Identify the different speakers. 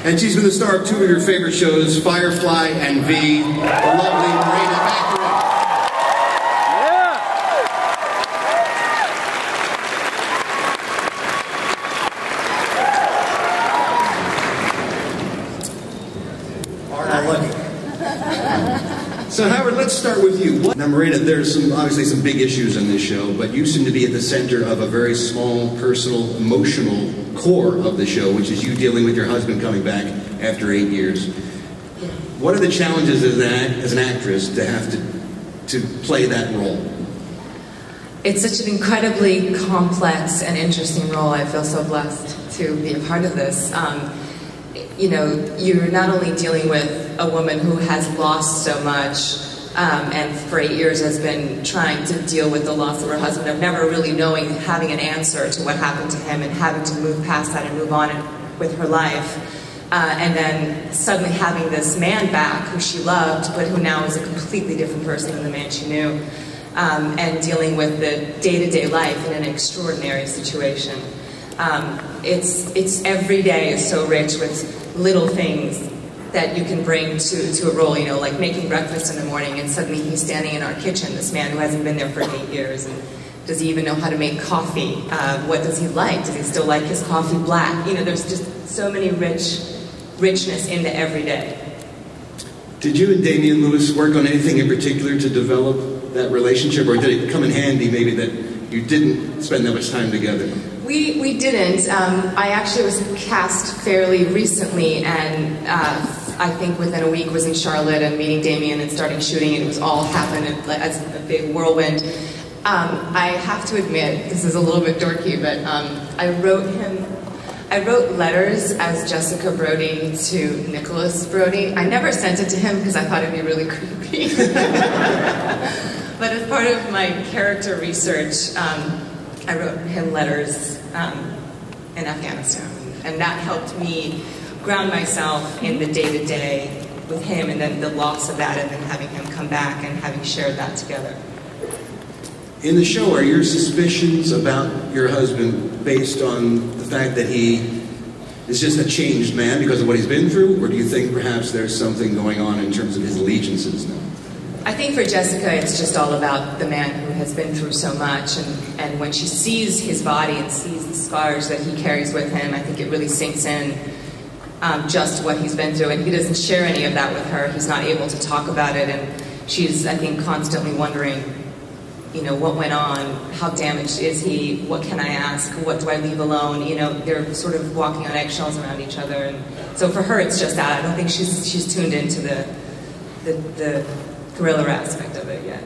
Speaker 1: And she's been the star of two of your favorite shows, Firefly and V, the lovely Morena Baccarin. So Howard, let's start with you. Now Morena, there's obviously some big issues in this show, but you seem to be at the center of a very small, personal, emotional core of the show, which is you dealing with your husband coming back after 8 years. What are the challenges as an actress to have to play that role?
Speaker 2: It's such an incredibly complex and interesting role. I feel so blessed to be a part of this. You know, you're not only dealing with a woman who has lost so much and for 8 years has been trying to deal with the loss of her husband, of never really having an answer to what happened to him and having to move past that and move on with her life. And then suddenly having this man back who she loved, but who now is a completely different person than the man she knew. And dealing with the day-to-day life in an extraordinary situation. It's every day is so rich with little things that you can bring to a role, you know, like making breakfast in the morning and suddenly he's standing in our kitchen, this man who hasn't been there for 8 years, and does he even know how to make coffee? What does he like? Does he still like his coffee black? You know, there's just so many richness in the everyday.
Speaker 1: Did you and Damian Lewis work on anything in particular to develop that relationship, or did it come in handy maybe that you didn't spend that much time together?
Speaker 2: We didn't. I actually was cast fairly recently, and I think within a week was in Charlotte and meeting Damian and starting shooting, and it was all happened as a big whirlwind. I have to admit, this is a little bit dorky, but I wrote letters as Jessica Brody to Nicholas Brody. I never sent it to him because I thought it'd be really creepy. But as part of my character research, I wrote him letters in Afghanistan, and that helped me ground myself in the day-to-day with him, and then the loss of that, and then having him come back and having shared that together.
Speaker 1: In the show, are your suspicions about your husband based on the fact that he is just a changed man because of what he's been through, or do you think perhaps there's something going on in terms of his allegiances now?
Speaker 2: I think for Jessica, it's just all about the man who has been through so much, and when she sees his body and sees the scars that he carries with him, I think it really sinks in just what he's been through, and he doesn't share any of that with her. He's not able to talk about it, and she's, I think, constantly wondering, you know, what went on, how damaged is he, what can I ask, what do I leave alone, you know, they're sort of walking on eggshells around each other, and so for her it's just that. I don't think she's tuned into the thriller aspect of it yet.